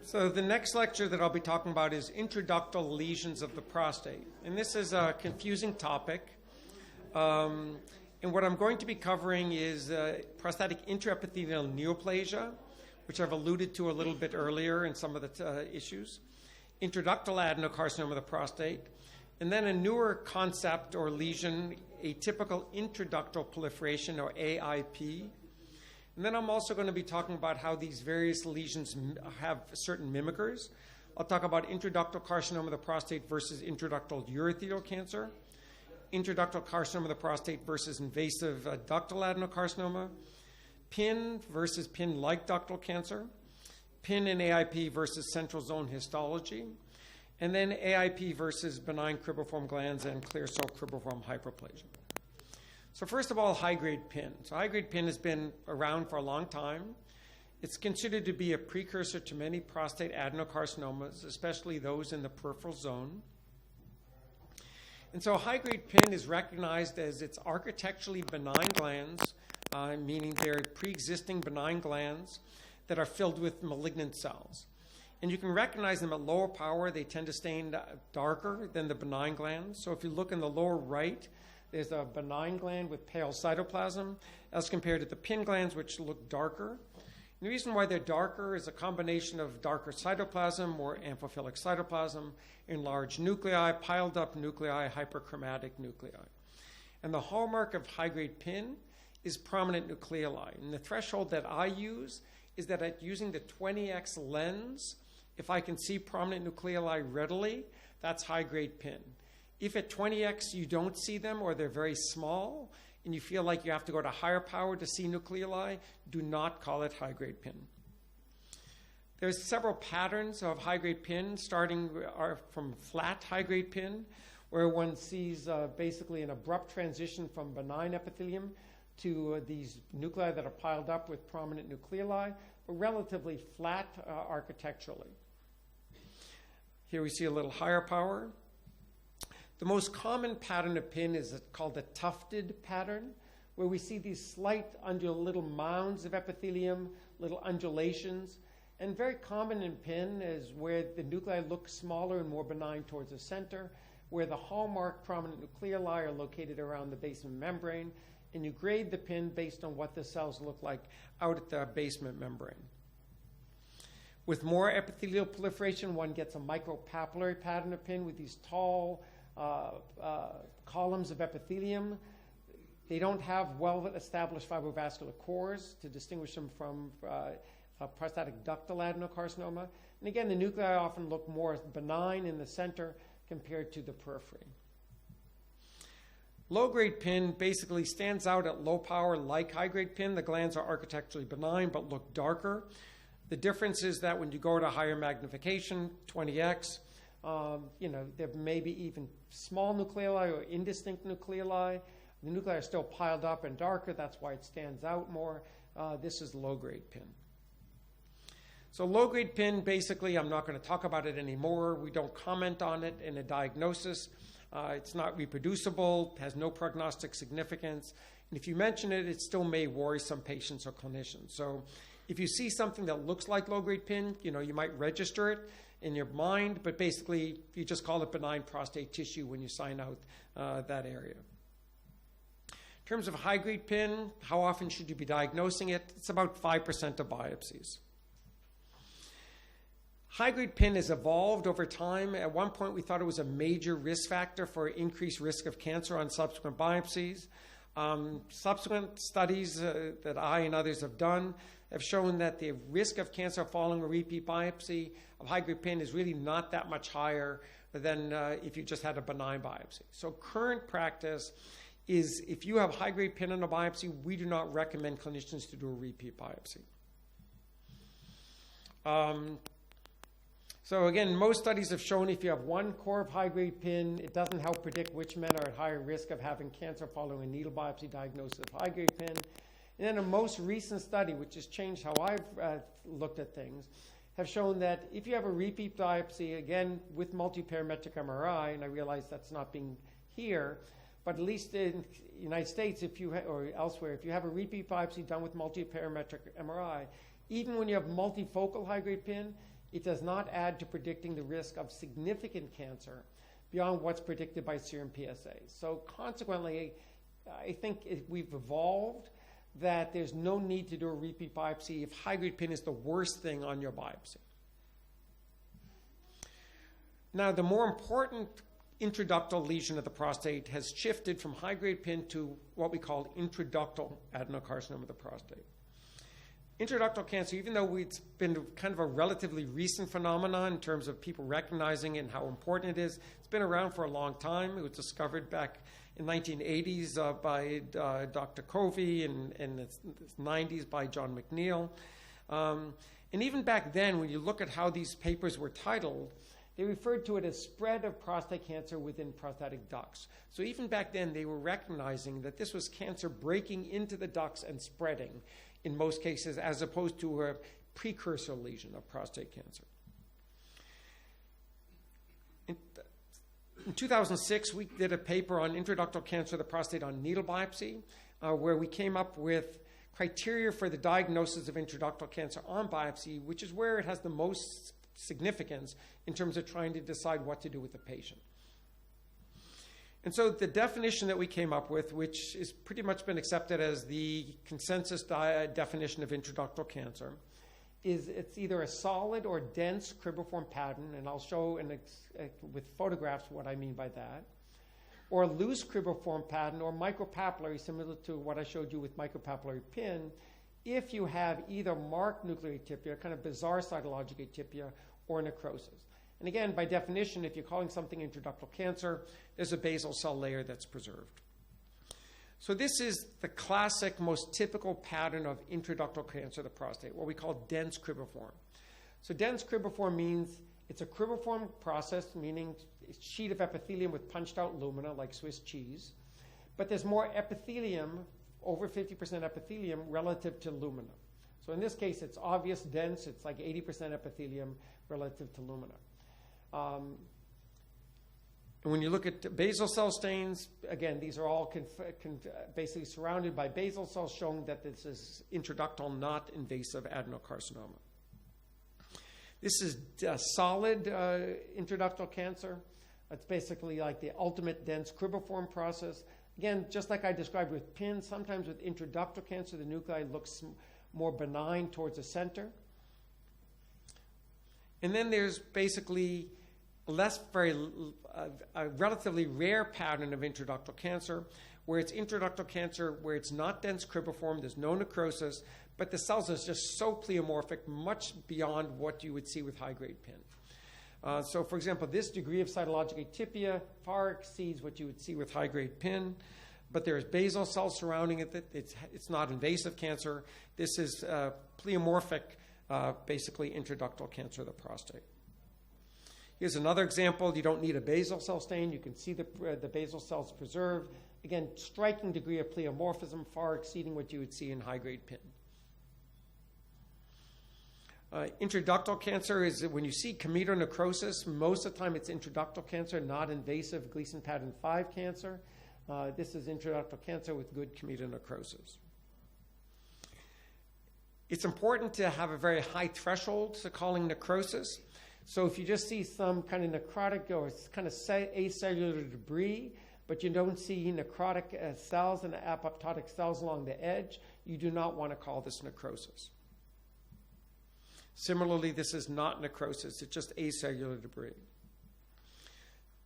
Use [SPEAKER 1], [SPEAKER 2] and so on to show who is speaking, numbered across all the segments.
[SPEAKER 1] So the next lecture that I'll be talking about is intraductal lesions of the prostate. And this is a confusing topic. And what I'm going to be covering is prostatic intraepithelial neoplasia, which I've alluded to a little bit earlier in some of the issues, intraductal adenocarcinoma of the prostate, and then a newer concept or lesion, atypical intraductal proliferation, or AIP. And then I'm also going to be talking about how these various lesions have certain mimickers. I'll talk about intraductal carcinoma of the prostate versus intraductal urothelial cancer, intraductal carcinoma of the prostate versus invasive ductal adenocarcinoma, PIN versus PIN-like ductal cancer, PIN and AIP versus central zone histology, and then AIP versus benign cribriform glands and clear cell cribriform hyperplasia. So first of all, high-grade PIN. So high-grade PIN has been around for a long time. It's considered to be a precursor to many prostate adenocarcinomas, especially those in the peripheral zone. And so high-grade PIN is recognized as its architecturally benign glands, meaning they're pre-existing benign glands that are filled with malignant cells. And you can recognize them at lower power. They tend to stain darker than the benign glands. So if you look in the lower right, there's a benign gland with pale cytoplasm as compared to the PIN glands, which look darker. And the reason why they're darker is a combination of darker cytoplasm, more amphiphilic cytoplasm, enlarged nuclei, piled up nuclei, hyperchromatic nuclei. And the hallmark of high-grade PIN is prominent nucleoli. And the threshold that I use is that at using the 20x lens, if I can see prominent nucleoli readily, that's high-grade PIN. If at 20x you don't see them or they're very small and you feel like you have to go to higher power to see nucleoli, do not call it high-grade PIN. There's several patterns of high-grade PIN, starting from flat high-grade PIN, where one sees basically an abrupt transition from benign epithelium to these nuclei that are piled up with prominent nucleoli, but relatively flat architecturally. Here we see a little higher power. The most common pattern of PIN is called a tufted pattern, where we see these slight little mounds of epithelium, little undulations. And very common in PIN is where the nuclei look smaller and more benign towards the center, where the hallmark prominent nucleoli are located around the basement membrane, and you grade the PIN based on what the cells look like out at the basement membrane. With more epithelial proliferation, one gets a micropapillary pattern of PIN with these tall columns of epithelium. They don't have well-established fibrovascular cores to distinguish them from prostatic ductal adenocarcinoma. And again, the nuclei often look more benign in the center compared to the periphery. Low-grade PIN basically stands out at low power like high-grade PIN. The glands are architecturally benign but look darker. The difference is that when you go to higher magnification, 20x, there may be even small nucleoli or indistinct nucleoli. The nuclei are still piled up and darker. That's why it stands out more. This is low-grade PIN. So low-grade PIN, basically, I'm not going to talk about it anymore. We don't comment on it in a diagnosis. It's not reproducible, has no prognostic significance. And if you mention it, it still may worry some patients or clinicians. So if you see something that looks like low-grade PIN, you might register it in your mind, but basically you just call it benign prostate tissue when you sign out that area. In terms of high-grade PIN, how often should you be diagnosing it? It's about 5% of biopsies. High-grade PIN has evolved over time. At one point, we thought it was a major risk factor for increased risk of cancer on subsequent biopsies. Subsequent studies that I and others have done have shown that the risk of cancer following a repeat biopsy of high-grade PIN is really not that much higher than if you just had a benign biopsy. So current practice is if you have high-grade PIN on a biopsy, we do not recommend clinicians to do a repeat biopsy. So again, most studies have shown if you have one core of high-grade PIN, it doesn't help predict which men are at higher risk of having cancer following a needle biopsy diagnosis of high-grade PIN. And then a most recent study, which has changed how I've looked at things, have shown that if you have a repeat biopsy, again, with multiparametric MRI, and I realize that's not being here, but at least in the United States, or elsewhere, if you have a repeat biopsy done with multiparametric MRI, even when you have multifocal high-grade PIN, it does not add to predicting the risk of significant cancer beyond what's predicted by serum PSA. So consequently, I think we've evolved that there's no need to do a repeat biopsy if high-grade PIN is the worst thing on your biopsy. Now, the more important intraductal lesion of the prostate has shifted from high-grade PIN to what we call intraductal adenocarcinoma of the prostate. Intraductal cancer, even though it's been kind of a relatively recent phenomenon in terms of people recognizing it and how important it is, it's been around for a long time. It was discovered back in the 1980s by Dr. Covey and in the 90s by John McNeil. And even back then, when you look at how these papers were titled, they referred to it as spread of prostate cancer within prostatic ducts. So even back then, they were recognizing that this was cancer breaking into the ducts and spreading in most cases, as opposed to a precursor lesion of prostate cancer. In 2006, we did a paper on intraductal cancer of the prostate on needle biopsy, where we came up with criteria for the diagnosis of intraductal cancer on biopsy, which is where it has the most significance in terms of trying to decide what to do with the patient. And so the definition that we came up with, which has pretty much been accepted as the consensus definition of intraductal cancer, is it's either a solid or dense cribriform pattern, and I'll show with photographs what I mean by that, or a loose cribriform pattern or micropapillary, similar to what I showed you with micropapillary PIN, if you have either marked nuclear atypia, kind of bizarre cytologic atypia, or necrosis. And again, by definition, if you're calling something intraductal cancer, there's a basal cell layer that's preserved. So this is the classic, most typical pattern of intraductal cancer of the prostate, what we call dense cribriform. So dense cribriform means it's a cribriform process, meaning a sheet of epithelium with punched out lumina, like Swiss cheese. But there's more epithelium, over 50% epithelium, relative to lumina. So in this case, it's obvious dense. It's like 80% epithelium relative to lumina. And when you look at basal cell stains, again, these are all basically surrounded by basal cells, showing that this is intraductal, not invasive adenocarcinoma. This is a solid intraductal cancer. It's basically like the ultimate dense cribriform process. Again, just like I described with PIN, sometimes with intraductal cancer, the nuclei looks more benign towards the center. And then there's basically a relatively rare pattern of intraductal cancer, where it's intraductal cancer, where it's not dense cribriform, there's no necrosis, but the cells are just so pleomorphic, much beyond what you would see with high-grade PIN. So, for example, this degree of cytologic atypia far exceeds what you would see with high-grade PIN, but there's basal cells surrounding it. It's not invasive cancer. This is pleomorphic, basically intraductal cancer of the prostate. Here's another example. You don't need a basal cell stain. You can see the basal cells preserved. Again, striking degree of pleomorphism, far exceeding what you would see in high-grade PIN. Intraductal cancer is when you see cometonecrosis, most of the time it's intraductal cancer, not invasive Gleason pattern 5 cancer. This is intraductal cancer with good cometonecrosis. It's important to have a very high threshold to calling necrosis. So if you just see some kind of necrotic or kind of acellular debris, but you don't see necrotic cells and apoptotic cells along the edge, you do not want to call this necrosis. Similarly, this is not necrosis, it's just acellular debris.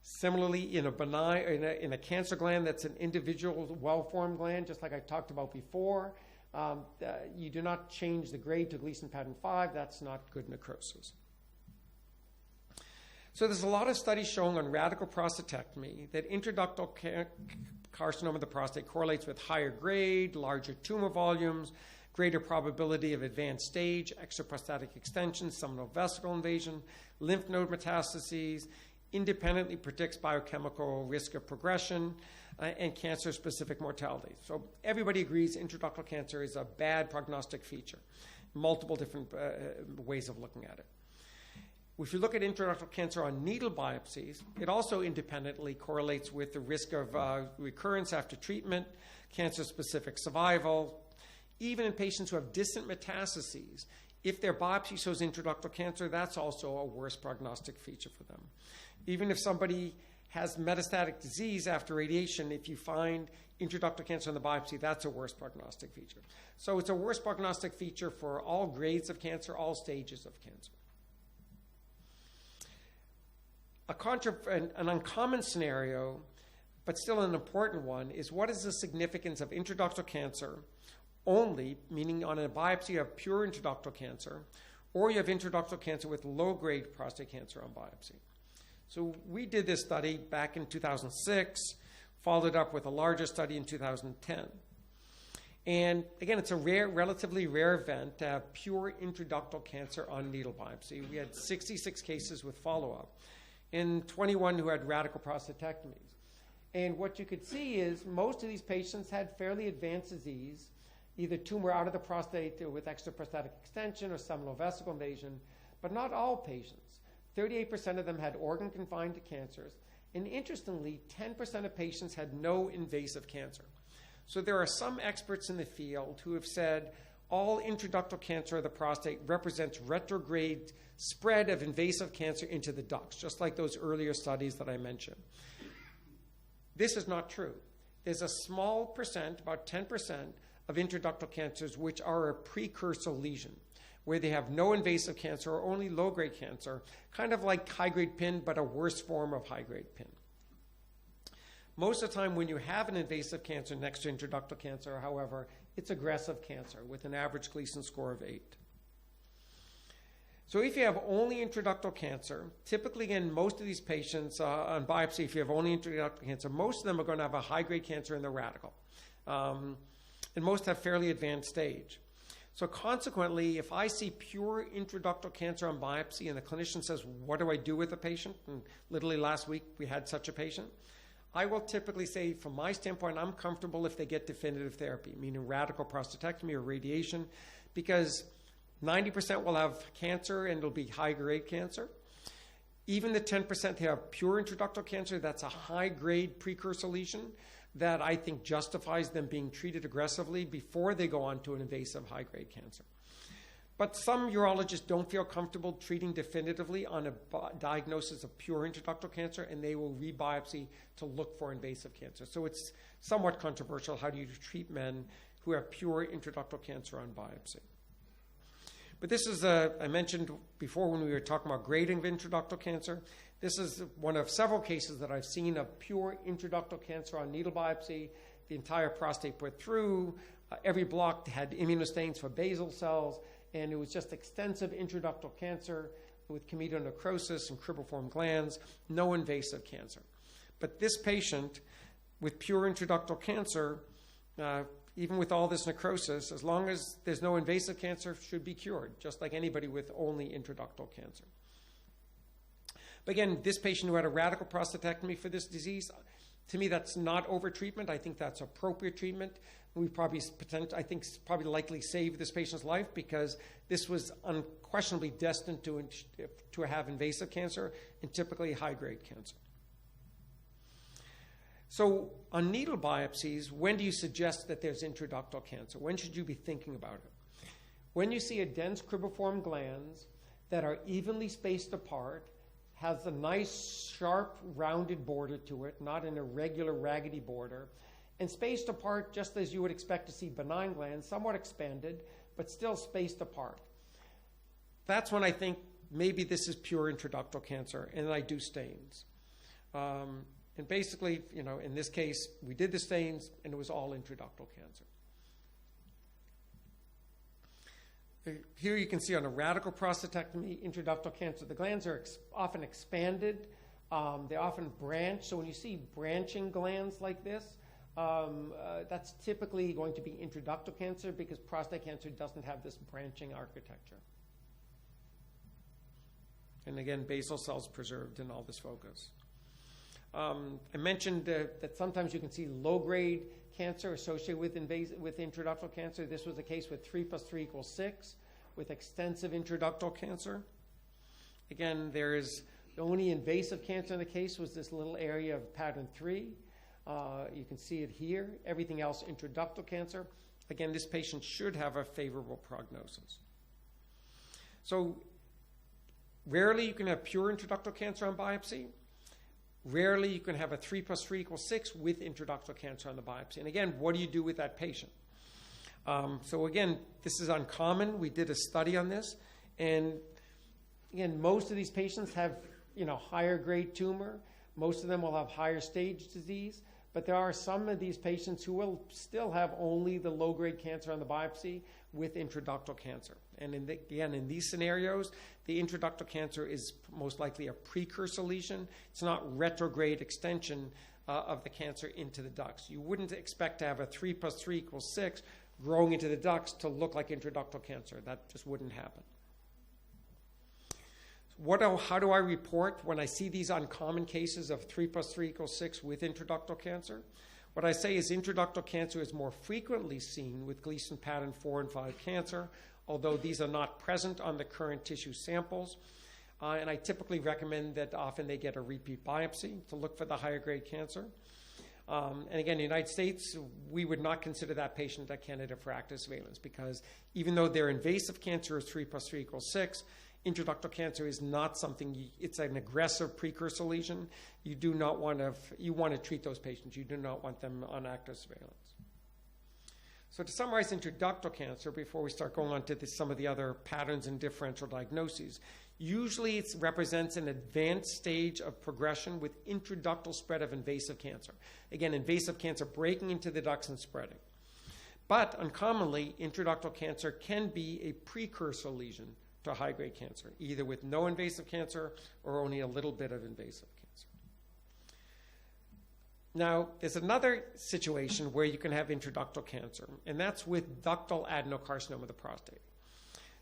[SPEAKER 1] Similarly, in a cancer gland that's an individual well-formed gland, just like I talked about before, you do not change the grade to Gleason pattern 5. That's not good necrosis. So there's a lot of studies showing on radical prostatectomy that intraductal carcinoma of the prostate correlates with higher grade, larger tumor volumes, greater probability of advanced stage, extraprostatic extension, seminal vesicle invasion, lymph node metastases, independently predicts biochemical risk of progression, and cancer-specific mortality. So everybody agrees intraductal cancer is a bad prognostic feature. Multiple different ways of looking at it. If you look at intraductal cancer on needle biopsies, it also independently correlates with the risk of recurrence after treatment, cancer-specific survival. Even in patients who have distant metastases, if their biopsy shows intraductal cancer, that's also a worse prognostic feature for them. Even if somebody has metastatic disease after radiation, if you find intraductal cancer in the biopsy, that's a worse prognostic feature. So it's a worse prognostic feature for all grades of cancer, all stages of cancer. An uncommon scenario, but still an important one, is what is the significance of intraductal cancer only, meaning on a biopsy you have pure intraductal cancer, or you have intraductal cancer with low-grade prostate cancer on biopsy. So we did this study back in 2006, followed up with a larger study in 2010. And again, it's a relatively rare event to have pure intraductal cancer on needle biopsy. We had 66 cases with follow-up and 21 who had radical prostatectomies. And what you could see is most of these patients had fairly advanced disease, either tumor out of the prostate with extraprostatic extension or seminal vesicle invasion, but not all patients. 38% of them had organ-confined cancers, and interestingly, 10% of patients had no invasive cancer. So there are some experts in the field who have said all intraductal cancer of the prostate represents retrograde spread of invasive cancer into the ducts, just like those earlier studies that I mentioned. This is not true. There's a small percent, about 10%, of intraductal cancers which are a precursor lesion, where they have no invasive cancer or only low-grade cancer, kind of like high-grade PIN, but a worse form of high-grade PIN. Most of the time when you have an invasive cancer next to intraductal cancer, however, it's aggressive cancer with an average Gleason score of 8. So if you have only intraductal cancer, typically, again, most of these patients on biopsy, if you have only intraductal cancer, most of them are going to have a high-grade cancer in the radical. And most have fairly advanced stage. So consequently, if I see pure intraductal cancer on biopsy and the clinician says, what do I do with the patient? And literally last week we had such a patient. I will typically say, from my standpoint, I'm comfortable if they get definitive therapy, meaning radical prostatectomy or radiation, because 90% will have cancer and it'll be high-grade cancer. Even the 10% who have pure intraductal cancer, that's a high-grade precursor lesion that I think justifies them being treated aggressively before they go on to an invasive high-grade cancer. But some urologists don't feel comfortable treating definitively on a diagnosis of pure intraductal cancer, and they will rebiopsy to look for invasive cancer. So it's somewhat controversial. How do you treat men who have pure intraductal cancer on biopsy? But this is, I mentioned before when we were talking about grading of intraductal cancer, this is one of several cases that I've seen of pure intraductal cancer on needle biopsy, the entire prostate put through, every block had immunostains for basal cells, and it was just extensive intraductal cancer with chemotonecrosis and cribriform glands, no invasive cancer. But this patient with pure intraductal cancer, even with all this necrosis, as long as there's no invasive cancer, should be cured, just like anybody with only intraductal cancer. But again, this patient who had a radical prostatectomy for this disease, to me, that's not overtreatment. I think that's appropriate treatment. We probably likely saved this patient's life because this was unquestionably destined to have invasive cancer and typically high-grade cancer. So on needle biopsies, when do you suggest that there's intraductal cancer? When should you be thinking about it? When you see a dense cribriform glands that are evenly spaced apart, has a nice, sharp, rounded border to it, not an irregular, raggedy border, and spaced apart just as you would expect to see benign glands, somewhat expanded, but still spaced apart. That's when I think maybe this is pure intraductal cancer, and I do stains. And basically, in this case, we did the stains, and it was all intraductal cancer. Here you can see on a radical prostatectomy, intraductal cancer, the glands are often expanded. They often branch. So when you see branching glands like this, that's typically going to be intraductal cancer because prostate cancer doesn't have this branching architecture. And again, basal cells preserved in all this focus. I mentioned that sometimes you can see low-grade cancer associated with intraductal cancer. This was the case with 3 + 3 = 6 with extensive intraductal cancer. Again, there is the only invasive cancer in the case was this little area of pattern 3. You can see it here. Everything else intraductal cancer. Again, this patient should have a favorable prognosis. So rarely you can have pure intraductal cancer on biopsy. Rarely you can have a 3 + 3 = 6 with intraductal cancer on the biopsy. And again, what do you do with that patient? So again, this is uncommon. We did a study on this. And again, most of these patients have, higher grade tumor. Most of them will have higher stage disease. But there are some of these patients who will still have only the low-grade cancer on the biopsy with intraductal cancer. And again, in these scenarios, the intraductal cancer is most likely a precursor lesion. It's not retrograde extension of the cancer into the ducts. You wouldn't expect to have a 3 + 3 = 6 growing into the ducts to look like intraductal cancer. That just wouldn't happen. How do I report when I see these uncommon cases of 3 + 3 = 6 with intraductal cancer? What I say is intraductal cancer is more frequently seen with Gleason pattern 4 and 5 cancer, although these are not present on the current tissue samples. And I typically recommend that often they get a repeat biopsy to look for the higher grade cancer. And again, in the United States, we would not consider that patient a candidate for active surveillance because even though their invasive cancer is 3 + 3 = 6, intraductal cancer is not something, it's an aggressive precursor lesion. You want to treat those patients. You do not want them on active surveillance. So to summarize intraductal cancer, before we start going on to some of the other patterns and differential diagnoses, usually it represents an advanced stage of progression with intraductal spread of invasive cancer. Again, invasive cancer breaking into the ducts and spreading. But uncommonly, intraductal cancer can be a precursor lesion to high-grade cancer, either with no invasive cancer or only a little bit of invasive cancer. Now, there's another situation where you can have intraductal cancer, and that's with ductal adenocarcinoma of the prostate.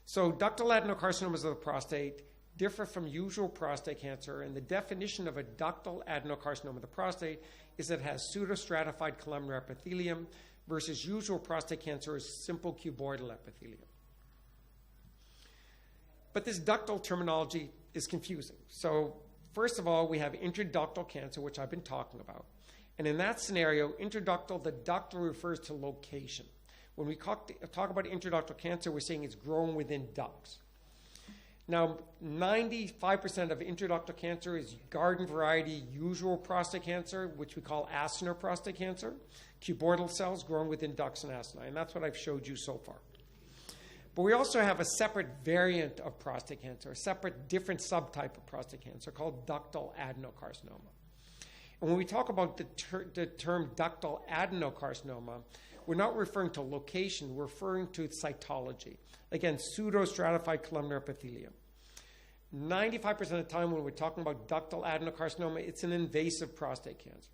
[SPEAKER 1] So ductal adenocarcinomas of the prostate differ from usual prostate cancer, and the definition of a ductal adenocarcinoma of the prostate is that it has pseudostratified columnar epithelium versus usual prostate cancer is simple cuboidal epithelium. But this ductal terminology is confusing. So first of all, we have intraductal cancer, which I've been talking about. And in that scenario, intraductal, the ductal refers to location. When we talk about intraductal cancer, we're saying it's growing within ducts. Now, 95% of intraductal cancer is garden variety usual prostate cancer, which we call acinar prostate cancer, cuboidal cells growing within ducts and acini. And that's what I've showed you so far. But we also have a separate variant of prostate cancer, a separate different subtype of prostate cancer called ductal adenocarcinoma. And when we talk about the term ductal adenocarcinoma, we're not referring to location, we're referring to cytology. Again, pseudostratified columnar epithelium. 95% of the time when we're talking about ductal adenocarcinoma, it's an invasive prostate cancer.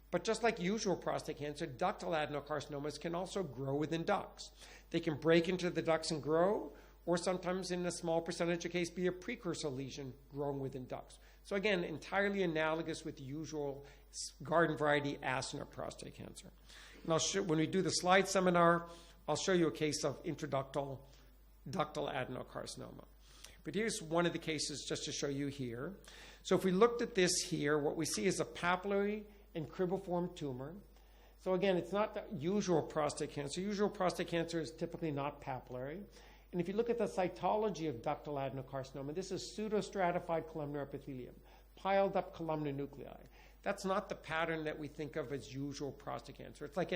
[SPEAKER 1] But just like usual prostate cancer, ductal adenocarcinomas can also grow within ducts. They can break into the ducts and grow, or sometimes in a small percentage of cases be a precursor lesion growing within ducts. So again, entirely analogous with usual garden variety acinar prostate cancer. And when we do the slide seminar, I'll show you a case of intraductal ductal adenocarcinoma. But here's one of the cases just to show you here. So if we looked at this here, what we see is a papillary and cribriform tumor. So again, it's not the usual prostate cancer. Usual prostate cancer is typically not papillary. And if you look at the cytology of ductal adenocarcinoma, this is pseudostratified columnar epithelium, piled up columnar nuclei. That's not the pattern that we think of as usual prostate cancer. It's like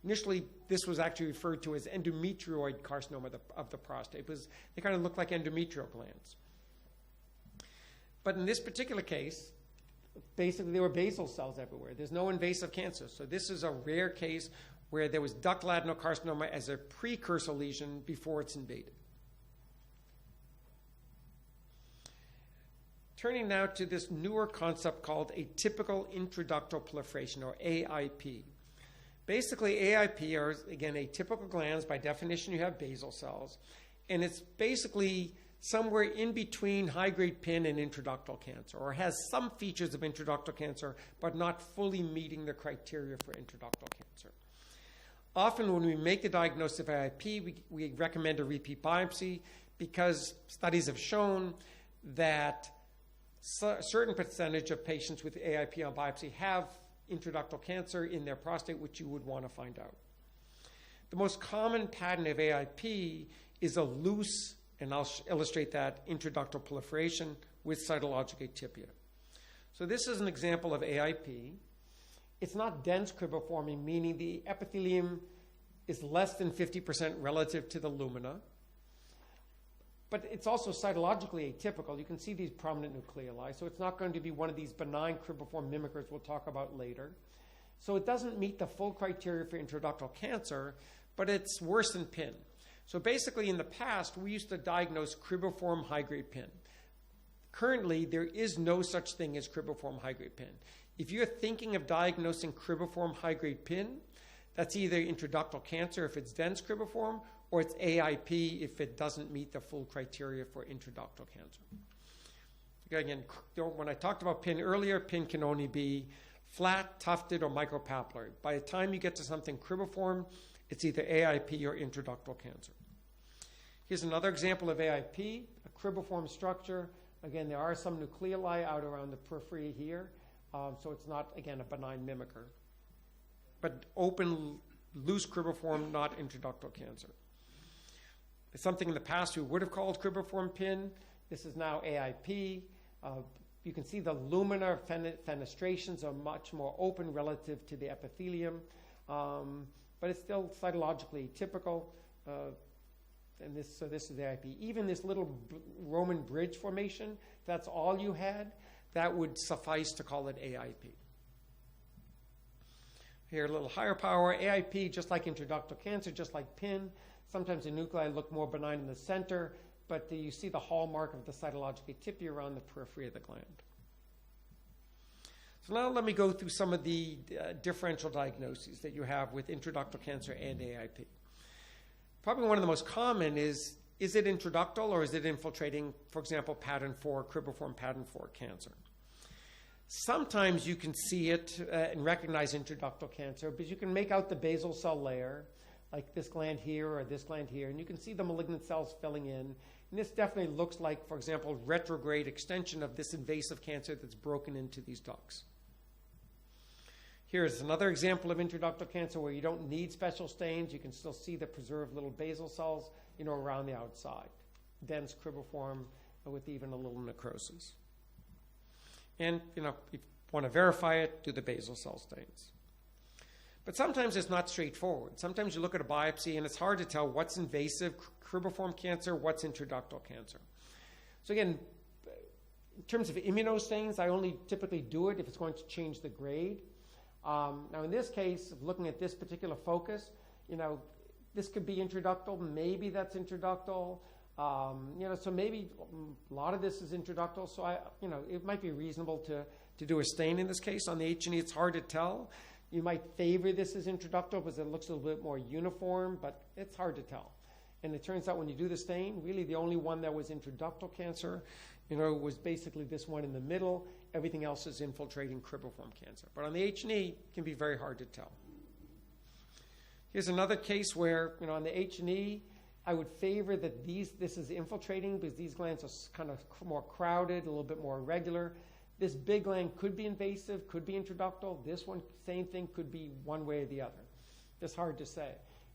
[SPEAKER 1] initially this was actually referred to as endometrioid carcinoma of the prostate. They kind of look like endometrial glands. But in this particular case, basically there were basal cells everywhere. There's no invasive cancer. So this is a rare case where there was ductal adenocarcinoma as a precursor lesion before it's invaded. Turning now to this newer concept called atypical intraductal proliferation, or AIP. Basically, AIP are, again, atypical glands. By definition, you have basal cells. And it's basically somewhere in between high-grade PIN and intraductal cancer, or has some features of intraductal cancer, but not fully meeting the criteria for intraductal cancer. Often when we make the diagnosis of AIP, we recommend a repeat biopsy because studies have shown that a certain percentage of patients with AIP on biopsy have intraductal cancer in their prostate, which you would want to find out. The most common pattern of AIP is a loose And I'll illustrate that intraductal proliferation with cytologic atypia. So this is an example of AIP. It's not dense cribriforming, meaning the epithelium is less than 50% relative to the lumina. But it's also cytologically atypical. You can see these prominent nucleoli. So it's not going to be one of these benign cribriform mimickers we'll talk about later. So it doesn't meet the full criteria for intraductal cancer, but it's worse than PIN. So basically in the past, we used to diagnose cribriform high-grade PIN. Currently, there is no such thing as cribriform high-grade PIN. If you're thinking of diagnosing cribriform high-grade PIN, that's either intraductal cancer if it's dense cribriform, or it's AIP if it doesn't meet the full criteria for intraductal cancer. Again, when I talked about PIN earlier, PIN can only be flat, tufted, or micropapillary. By the time you get to something cribriform, it's either AIP or intraductal cancer. Here's another example of AIP, a cribriform structure. Again, there are some nucleoli out around the periphery here, so it's not, again, a benign mimicker. But open, loose cribriform, not intraductal cancer. It's something in the past we would have called cribriform PIN. This is now AIP. You can see the luminar fenestrations are much more open relative to the epithelium, but it's still cytologically typical. So this is the AIP. Even this little Roman bridge formation, if that's all you had, that would suffice to call it AIP. Here, a little higher power, AIP, just like intraductal cancer, just like PIN. Sometimes the nuclei look more benign in the center, but you see the hallmark of the cytologic atypia around the periphery of the gland. So now let me go through some of the differential diagnoses that you have with intraductal cancer and AIP. Probably one of the most common is it intraductal or is it infiltrating, for example, pattern 4, cribriform pattern 4 cancer? Sometimes you can see it and recognize intraductal cancer, but you can make out the basal cell layer, like this gland here or this gland here, and you can see the malignant cells filling in. And this definitely looks like, for example, retrograde extension of this invasive cancer that's broken into these ducts. Here's another example of intraductal cancer where you don't need special stains. You can still see the preserved little basal cells, around the outside. Dense cribriform with even a little necrosis. And, if you want to verify it, do the basal cell stains. But sometimes it's not straightforward. Sometimes you look at a biopsy and it's hard to tell what's invasive cribriform cancer, what's intraductal cancer. So again, in terms of immunostains, I only typically do it if it's going to change the grade. Now in this case, looking at this particular focus, this could be intraductal, maybe that's intraductal. So maybe a lot of this is intraductal, so it might be reasonable to do a stain in this case. On the H&E, it's hard to tell. You might favor this as intraductal because it looks a little bit more uniform, but it's hard to tell. And it turns out when you do the stain, really the only one that was intraductal cancer, was basically this one in the middle. Everything else is infiltrating cribriform cancer. But on the H&E, it can be very hard to tell. Here's another case where, on the H&E, I would favor that this is infiltrating because these glands are kind of more crowded, a little bit more irregular. This big gland could be invasive, could be intraductal. This one, same thing, could be one way or the other. It's hard to say.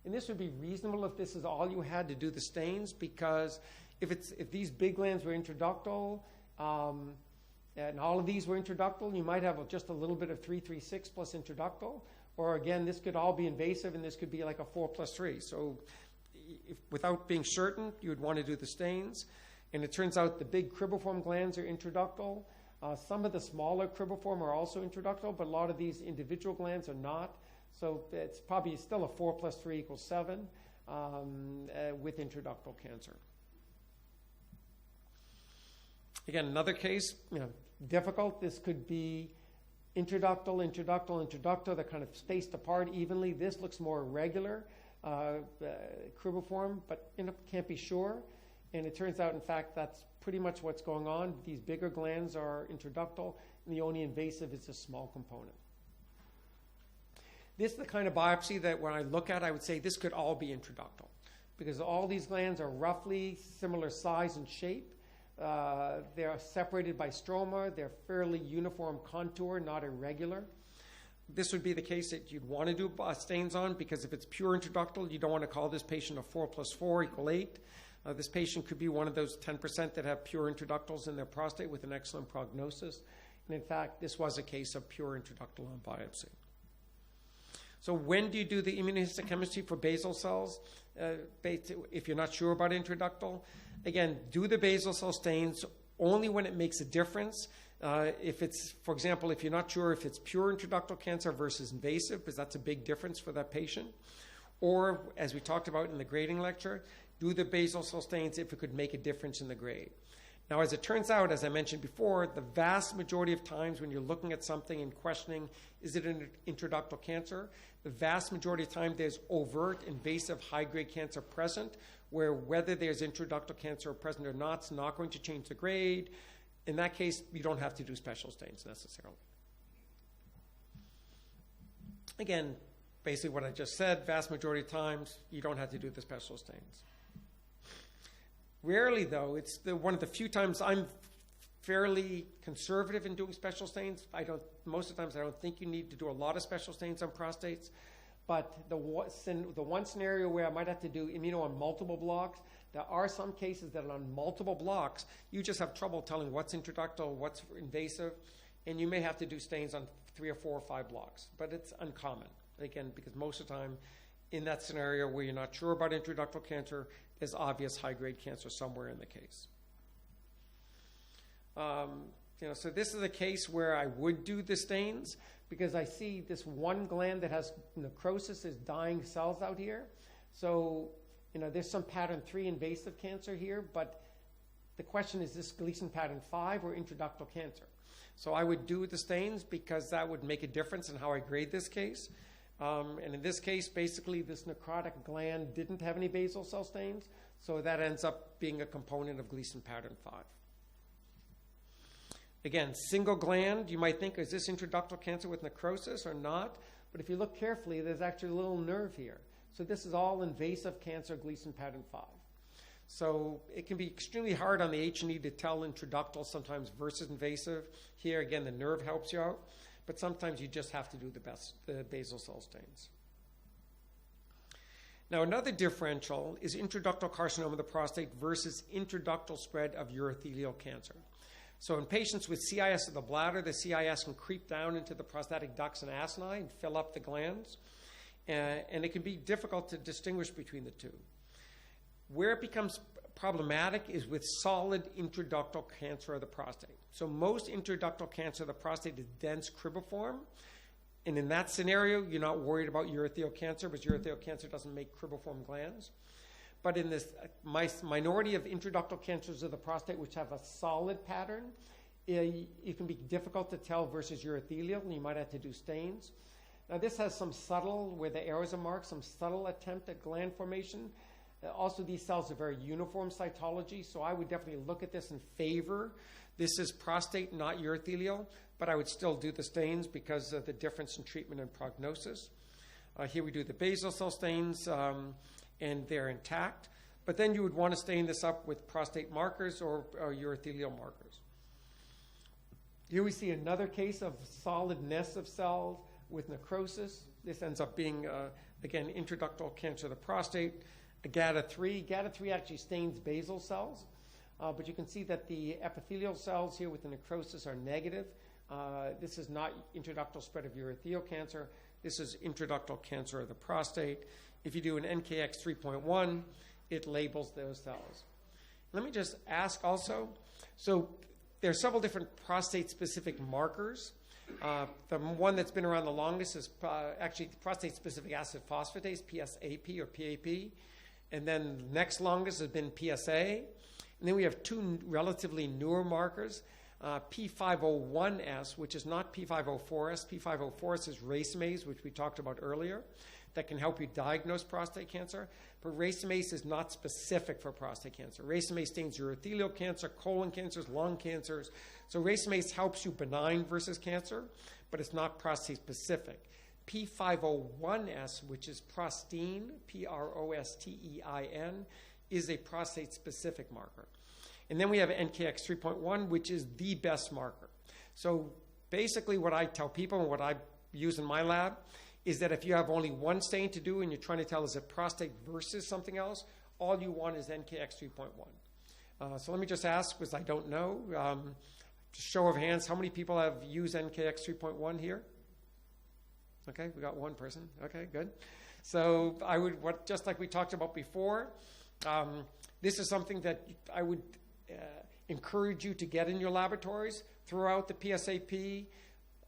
[SPEAKER 1] And this would be reasonable if this is all you had to do the stains, because if these big glands were intraductal, and all of these were intraductal, you might have just a little bit of 3-3-6 plus intraductal. Or again, this could all be invasive, and this could be like a 4+3. So without being certain, you would want to do the stains. And it turns out the big cribriform glands are intraductal. Some of the smaller cribriform are also intraductal, but a lot of these individual glands are not. So it's probably still a 4+3 = 7 with intraductal cancer. Again, another case, difficult. This could be intraductal, intraductal, intraductal. They're kind of spaced apart evenly. This looks more irregular, cribriform, but can't be sure. And it turns out, in fact, that's pretty much what's going on. These bigger glands are intraductal, and the only invasive is a small component. This is the kind of biopsy that when I look at, I would say this could all be intraductal, because all these glands are roughly similar size and shape. They're separated by stroma. They're fairly uniform contour, not irregular. This would be the case that you'd want to do stains on, because if it's pure intraductal, you don't want to call this patient a 4+4 = 8. This patient could be one of those 10% that have pure intraductals in their prostate with an excellent prognosis. And in fact, this was a case of pure intraductal on biopsy. So when do you do the immunohistochemistry for basal cells? If you're not sure about intraductal, again, do the basal cell stains only when it makes a difference. If it's, for example, if you're not sure if it's pure intraductal cancer versus invasive, because that's a big difference for that patient. Or, as we talked about in the grading lecture, do the basal cell stains if it could make a difference in the grade. Now, as it turns out, as I mentioned before, the vast majority of times when you're looking at something and questioning, is it an intraductal cancer? The vast majority of time there's overt invasive high-grade cancer present, where whether there's intraductal cancer present or not, it's not going to change the grade. In that case, you don't have to do special stains necessarily. Again, basically what I just said, vast majority of times, you don't have to do the special stains. Rarely, though, it's one of the few times I'm fairly conservative in doing special stains. Most of the times I don't think you need to do a lot of special stains on prostates. But the one scenario where I might have to do immuno on multiple blocks, there are some cases that on multiple blocks, you just have trouble telling what's intraductal, what's invasive, and you may have to do stains on 3 or 4 or 5 blocks. But it's uncommon, again, because most of the time in that scenario where you're not sure about intraductal cancer, there's obvious high-grade cancer somewhere in the case. So this is a case where I would do the stains because I see this one gland that has necrosis is dying cells out here. So, there's some pattern 3 invasive cancer here, but the question is this Gleason pattern 5 or intraductal cancer? So I would do the stains because that would make a difference in how I grade this case. And in this case, basically, this necrotic gland didn't have any basal cell stains, so that ends up being a component of Gleason pattern 5. Again, single gland, you might think, is this intraductal cancer with necrosis or not? But if you look carefully, there's actually a little nerve here. So this is all invasive cancer, Gleason pattern 5. So it can be extremely hard on the H&E to tell intraductal sometimes versus invasive. Here, again, the nerve helps you out. But sometimes you just have to do the basal cell stains. Now, another differential is intraductal carcinoma of the prostate versus intraductal spread of urothelial cancer. So in patients with CIS of the bladder, the CIS can creep down into the prostatic ducts and acini and fill up the glands. And it can be difficult to distinguish between the two. Where it becomes problematic is with solid intraductal cancer of the prostate. So most intraductal cancer of the prostate is dense cribriform. And in that scenario, you're not worried about urothelial cancer because urothelial cancer doesn't make cribriform glands. But in this minority of intraductal cancers of the prostate which have a solid pattern, it can be difficult to tell versus urothelial, and you might have to do stains. Now this has some subtle, where the arrows are marked, some subtle attempt at gland formation. Also, these cells are very uniform cytology, so I would definitely look at this and favor. This is prostate, not urothelial, but I would still do the stains because of the difference in treatment and prognosis. Here we do the basal cell stains, and they're intact. But then you would want to stain this up with prostate markers or urothelial markers. Here we see another case of solid nests of cells with necrosis. This ends up being, again, intraductal cancer of the prostate. A GATA3. GATA3 actually stains basal cells, but you can see that the epithelial cells here with the necrosis are negative. This is not intraductal spread of urothelial cancer. This is intraductal cancer of the prostate. If you do an NKX 3.1, it labels those cells. Let me just ask also, so there are several different prostate-specific markers. The one that's been around the longest is actually prostate-specific acid phosphatase, PSAP or PAP. And then next longest has been PSA. And then we have 2 relatively newer markers, P501S, which is not P504S. P504S is racemase, which we talked about earlier, that can help you diagnose prostate cancer. But racemase is not specific for prostate cancer. Racemase stains urothelial cancer, colon cancers, lung cancers. So racemase helps you benign versus cancer, but it's not prostate specific. P501S, which is prostein, Prostein, is a prostate-specific marker. And then we have NKX 3.1, which is the best marker. So basically what I tell people and what I use in my lab is that if you have only one stain to do and you're trying to tell is it prostate versus something else, all you want is NKX 3.1. So let me just ask, because I don't know, show of hands, how many people have used NKX 3.1 here? Okay, we got one person. Okay, good. So I would, just like we talked about before, this is something that I would encourage you to get in your laboratories throughout the PSAP.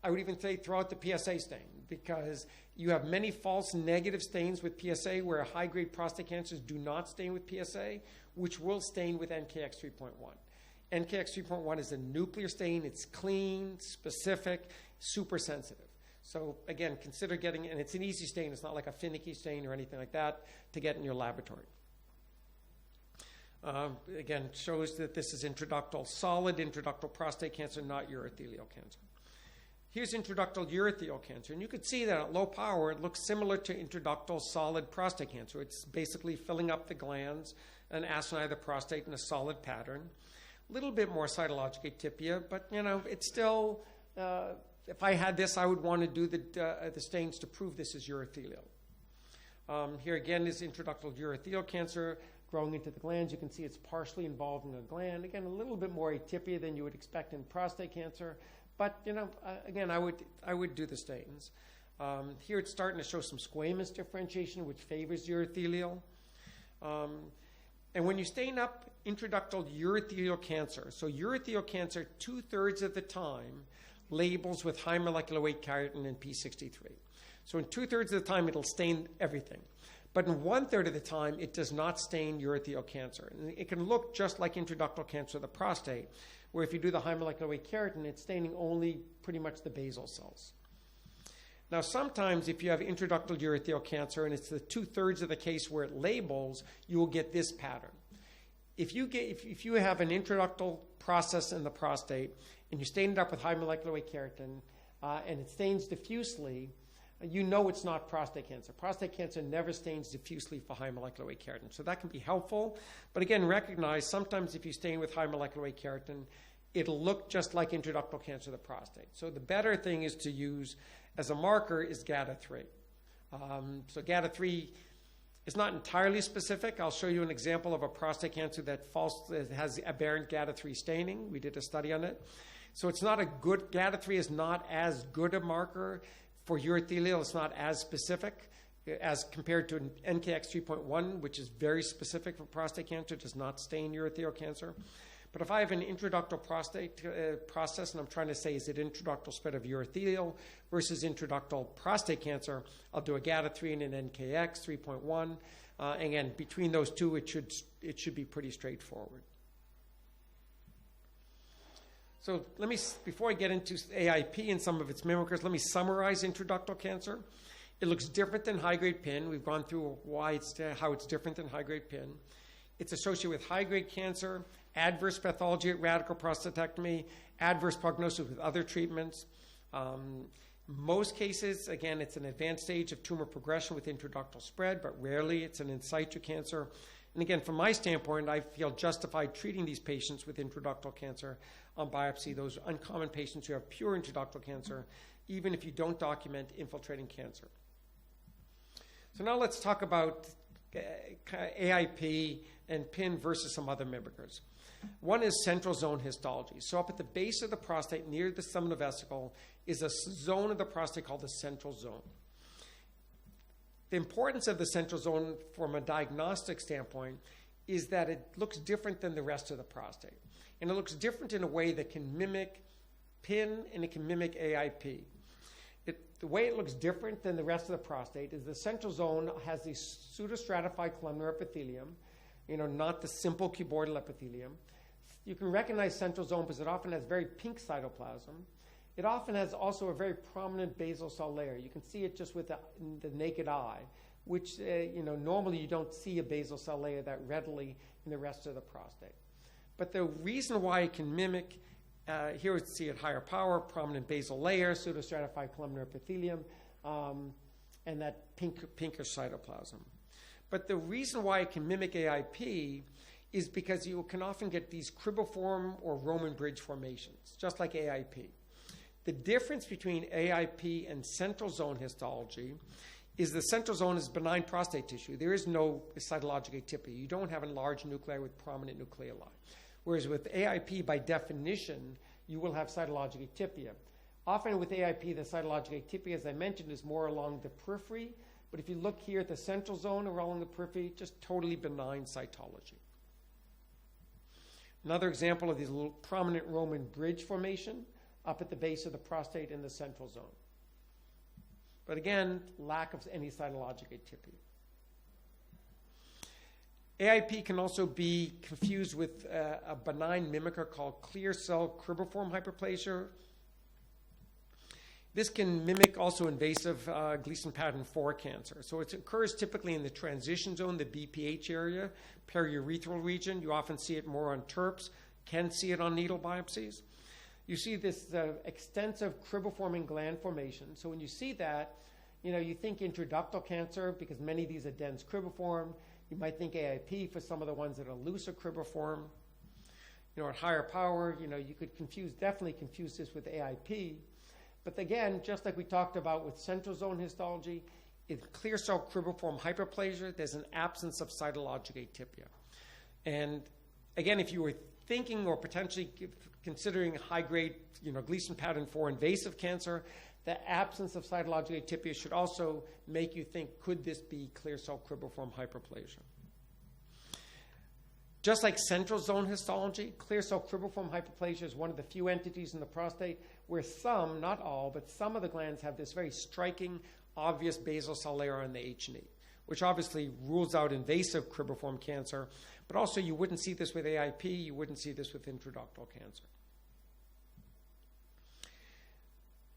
[SPEAKER 1] I would even say throughout the PSA stain, because you have many false negative stains with PSA where high-grade prostate cancers do not stain with PSA, which will stain with NKX 3.1. NKX 3.1 is a nuclear stain. It's clean, specific, super sensitive. So again, consider getting, and it's an easy stain. It's not like a finicky stain or anything like that to get in your laboratory. Again, shows that this is intraductal, solid intraductal prostate cancer, not urothelial cancer. Here's intraductal urothelial cancer, and you can see that at low power, it looks similar to intraductal solid prostate cancer. It's basically filling up the glands and acidize the prostate in a solid pattern. A little bit more cytologic atypia, but it's still, if I had this, I would want to do the stains to prove this is urothelial. Here again is intraductal urothelial cancer growing into the glands. You can see it's partially involved in the gland. Again, a little bit more atypia than you would expect in prostate cancer. But, again, I would do the stains. Here it's starting to show some squamous differentiation, which favors urothelial. And when you stain up intraductal urothelial cancer, so urothelial cancer 2/3 of the time labels with high molecular weight keratin and P63. So in 2/3 of the time, it'll stain everything. But in 1/3 of the time, it does not stain urothelial cancer. And it can look just like intraductal cancer of the prostate, where if you do the high molecular weight keratin, it's staining only pretty much the basal cells. Now, sometimes if you have intraductal urothelial cancer and it's the 2/3 of the case where it labels, you will get this pattern. If you have an intraductal process in the prostate and you stain it up with high molecular weight keratin and it stains diffusely, you know it's not prostate cancer. Prostate cancer never stains diffusely for high molecular weight keratin. So that can be helpful. But again, recognize sometimes if you stain with high molecular weight keratin, it'll look just like intraductal cancer of the prostate. So the better thing is to use as a marker is GATA3. So GATA3 is not entirely specific. I'll show you an example of a prostate cancer that has aberrant GATA3 staining. We did a study on it. So it's not a good, GATA3 is not as good a marker for urothelial. It's not as specific as compared to an NKX 3.1, which is very specific for prostate cancer, does not stain urothelial cancer. But if I have an intraductal prostate process and I'm trying to say, is it intraductal spread of urothelial versus intraductal prostate cancer, I'll do a GATA3 and an NKX 3.1. Again, between those two, it should be pretty straightforward. So before I get into AIP and some of its mimickers, let me summarize intraductal cancer. It looks different than high-grade PIN. We've gone through how it's different than high-grade PIN. It's associated with high-grade cancer, adverse pathology at radical prostatectomy, adverse prognosis with other treatments. Most cases, again, it's an advanced stage of tumor progression with intraductal spread, but rarely it's an in situ cancer. And again, from my standpoint, I feel justified treating these patients with intraductal cancer on biopsy, those uncommon patients who have pure intraductal cancer, even if you don't document infiltrating cancer. So now let's talk about AIP and PIN versus some other mimickers. One is central zone histology. So up at the base of the prostate, near the seminal vesicle, is a zone of the prostate called the central zone. The importance of the central zone from a diagnostic standpoint is that it looks different than the rest of the prostate. And it looks different in a way that can mimic PIN and it can mimic AIP. The way it looks different than the rest of the prostate is the central zone has the pseudostratified columnar epithelium, not the simple cuboidal epithelium. You can recognize central zone because it often has very pink cytoplasm. It often has also a very prominent basal cell layer. You can see it just with the naked eye, which normally you don't see a basal cell layer that readily in the rest of the prostate. But the reason why it can mimic, here we see at higher power, prominent basal layer, pseudostratified columnar epithelium, and that pinkish cytoplasm. But the reason why it can mimic AIP is because you can often get these cribriform or Roman bridge formations, just like AIP. The difference between AIP and central zone histology is the central zone is benign prostate tissue. There is no cytologic atypia. You don't have a large nuclei with prominent nucleoli. Whereas with AIP, by definition, you will have cytologic atypia. Often with AIP, the cytologic atypia, as I mentioned, is more along the periphery. But if you look here at the central zone or along the periphery, just totally benign cytology. Another example of these little prominent Roman bridge formation up at the base of the prostate in the central zone. But again, lack of any cytologic atypia. AIP can also be confused with a benign mimicker called clear cell cribriform hyperplasia. This can mimic also invasive Gleason pattern 4 cancer. So it occurs typically in the transition zone, the BPH area, periurethral region. You often see it more on TURPs, can see it on needle biopsies. You see this extensive cribriforming gland formation. So when you see that, you think intraductal cancer because many of these are dense cribriform. You might think AIP for some of the ones that are looser cribriform. At higher power, you could definitely confuse this with AIP. But again, just like we talked about with central zone histology, in clear cell cribriform hyperplasia, there's an absence of cytologic atypia. And again, if you were thinking or potentially considering high-grade, Gleason pattern 4 invasive cancer, the absence of cytologic atypia should also make you think, could this be clear cell cribriform hyperplasia? Just like central zone histology, clear cell cribriform hyperplasia is one of the few entities in the prostate where some, not all, but some of the glands have this very striking, obvious basal cell layer on the H&E, which obviously rules out invasive cribriform cancer, but also you wouldn't see this with AIP, you wouldn't see this with intraductal cancer.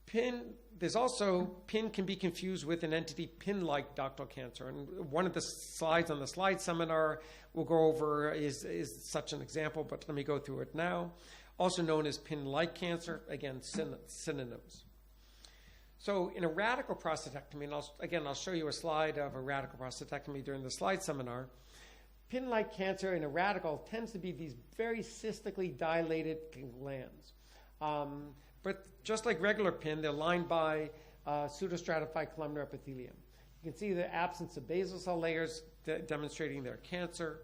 [SPEAKER 1] PIN can be confused with an entity pin-like ductal cancer. And one of the slides on the slide seminar we'll go over is such an example, but let me go through it now. Also known as pin-like cancer, again, synonyms. So in a radical prostatectomy, and I'll show you a slide of a radical prostatectomy during the slide seminar, pin-like cancer in a radical tends to be these very cystically dilated glands. But just like regular pin, they're lined by pseudostratified columnar epithelium. You can see the absence of basal cell layers demonstrating their cancer.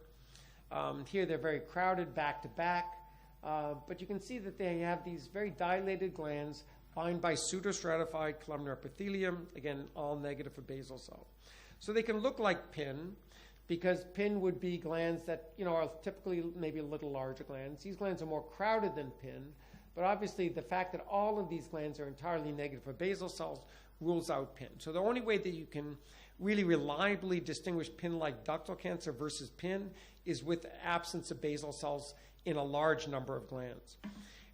[SPEAKER 1] Here they're very crowded back to back, but you can see that they have these very dilated glands lined by pseudostratified columnar epithelium, again, all negative for basal cell. So they can look like pin because pin would be glands that are typically maybe a little larger glands. These glands are more crowded than pin. But obviously, the fact that all of these glands are entirely negative for basal cells rules out pin. So the only way that you can really reliably distinguish pin-like ductal cancer versus pin is with the absence of basal cells in a large number of glands.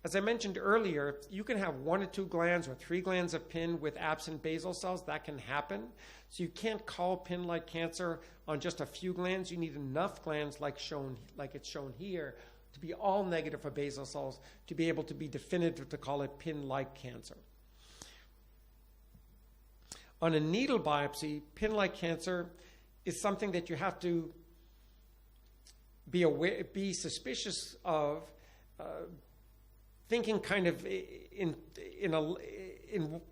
[SPEAKER 1] As I mentioned earlier, you can have 1 or 2 glands or 3 glands of pin with absent basal cells. That can happen. So you can't call pin-like cancer on just a few glands. You need enough glands like it's shown here to be all negative for basal cells to be able to be definitive to call it pin-like cancer. On a needle biopsy, pin-like cancer is something that you have to be suspicious of, thinking kind of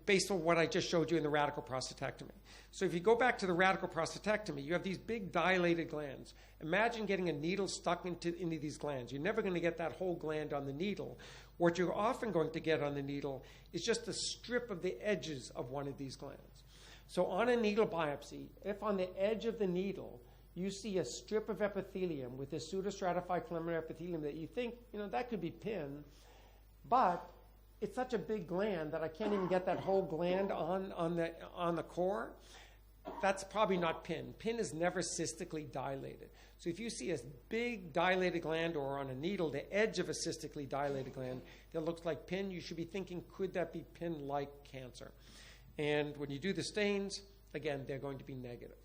[SPEAKER 1] based on what I just showed you in the radical prostatectomy. So if you go back to the radical prostatectomy, you have these big dilated glands. Imagine getting a needle stuck into these glands. You're never going to get that whole gland on the needle. What you're often going to get on the needle is just a strip of the edges of one of these glands. So on a needle biopsy, if on the edge of the needle you see a strip of epithelium with a pseudostratified columnar epithelium that you think, that could be pin, but it's such a big gland that I can't even get that whole gland on the core, that's probably not pin. Pin is never cystically dilated. So if you see a big dilated gland or on a needle, the edge of a cystically dilated gland that looks like pin, you should be thinking, could that be pin-like cancer? And when you do the stains, again, they're going to be negative.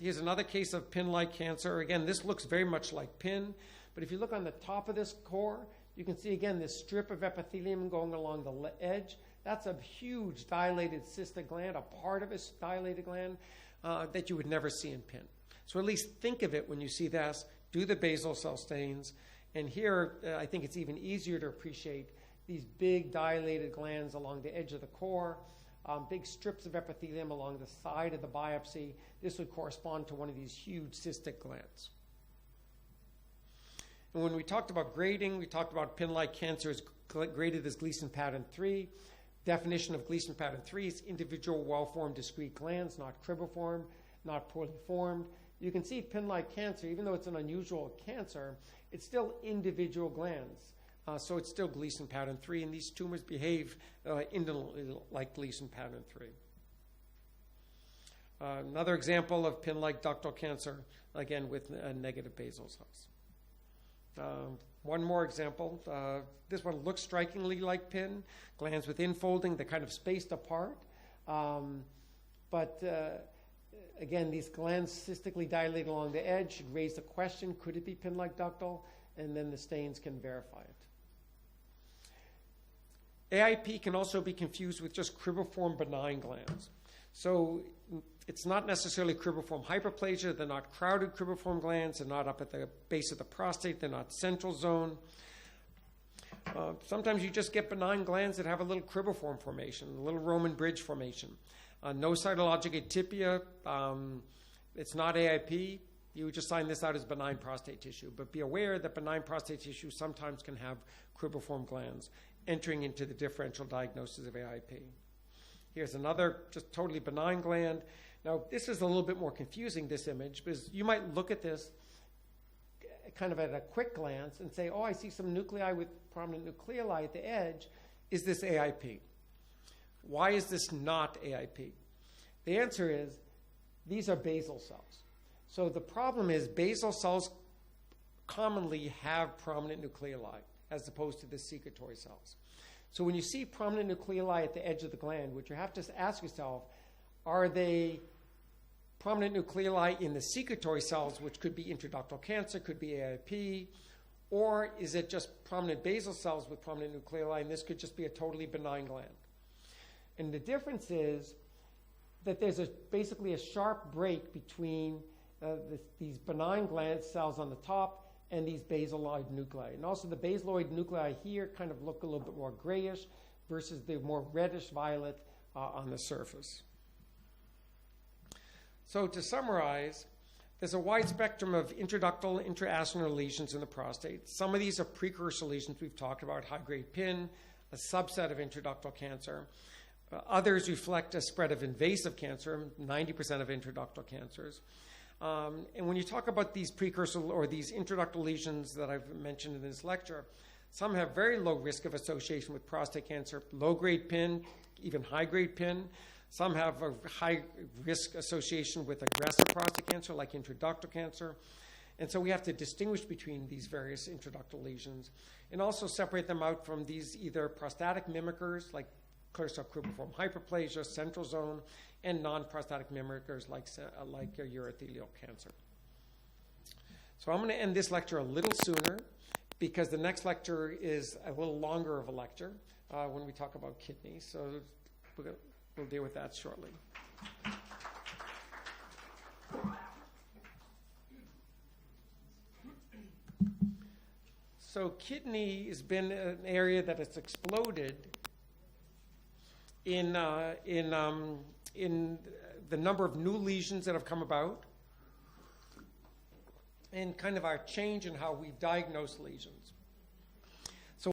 [SPEAKER 1] Here's another case of pin-like cancer. Again, this looks very much like pin, but if you look on the top of this core, you can see, again, this strip of epithelium going along the edge. That's a huge dilated cystic gland, a part of a dilated gland that you would never see in pin. So at least think of it when you see this. Do the basal cell stains. And here, I think it's even easier to appreciate these big dilated glands along the edge of the core. big strips of epithelium along the side of the biopsy. This would correspond to one of these huge cystic glands. And when we talked about grading, we talked about pin-like cancer is graded as Gleason pattern 3. Definition of Gleason pattern 3 is individual well-formed discrete glands, not cribriform, not poorly formed. You can see pin-like cancer, even though it's an unusual cancer, it's still individual glands. So it's still Gleason pattern 3, and these tumors behave indolently like Gleason pattern 3. Another example of pin-like ductal cancer, again with negative basal cells. One more example. This one looks strikingly like pin, glands with infolding, they're kind of spaced apart. Again, these glands cystically dilated along the edge should raise the question, could it be pin-like ductal? And then the stains can verify it. AIP can also be confused with just cribriform benign glands. So it's not necessarily cribriform hyperplasia. They're not crowded cribriform glands. They're not up at the base of the prostate. They're not central zone. Sometimes you just get benign glands that have a little cribriform formation, a little Roman bridge formation. No cytologic atypia. It's not AIP. You would just sign this out as benign prostate tissue. But be aware that benign prostate tissue sometimes can have cribriform glands entering into the differential diagnosis of AIP. Here's another just totally benign gland. Now, this is a little bit more confusing, this image, because you might look at this kind of at a quick glance and say, oh, I see some nuclei with prominent nucleoli at the edge. Is this AIP? Why is this not AIP? The answer is these are basal cells. So the problem is basal cells commonly have prominent nucleoli as opposed to the secretory cells. So when you see prominent nucleoli at the edge of the gland, what you have to ask yourself, are they prominent nucleoli in the secretory cells, which could be intraductal cancer, could be AIP, or is it just prominent basal cells with prominent nucleoli, and this could just be a totally benign gland? And the difference is that there's basically a sharp break between these benign gland cells on the top and these basaloid nuclei. And also the basaloid nuclei here kind of look a little bit more grayish versus the more reddish violet on the surface. So to summarize, there's a wide spectrum of intraductal, intraacinar lesions in the prostate. Some of these are precursor lesions we've talked about, high-grade pin, a subset of intraductal cancer. Others reflect a spread of invasive cancer, 90% of intraductal cancers. And when you talk about these precursor or these intraductal lesions that I've mentioned in this lecture, some have very low risk of association with prostate cancer, low-grade pin, even high-grade pin. Some have a high risk association with aggressive prostate cancer, like intraductal cancer. And so we have to distinguish between these various intraductal lesions and also separate them out from these either prostatic mimickers, like clear cell cribriform hyperplasia, central zone, and non-prostatic mimickers like urothelial cancer. So I'm going to end this lecture a little sooner because the next lecture is a little longer of a lecture when we talk about kidneys. So we'll deal with that shortly. So kidney has been an area that has exploded in the number of new lesions that have come about and kind of our change in how we diagnose lesions.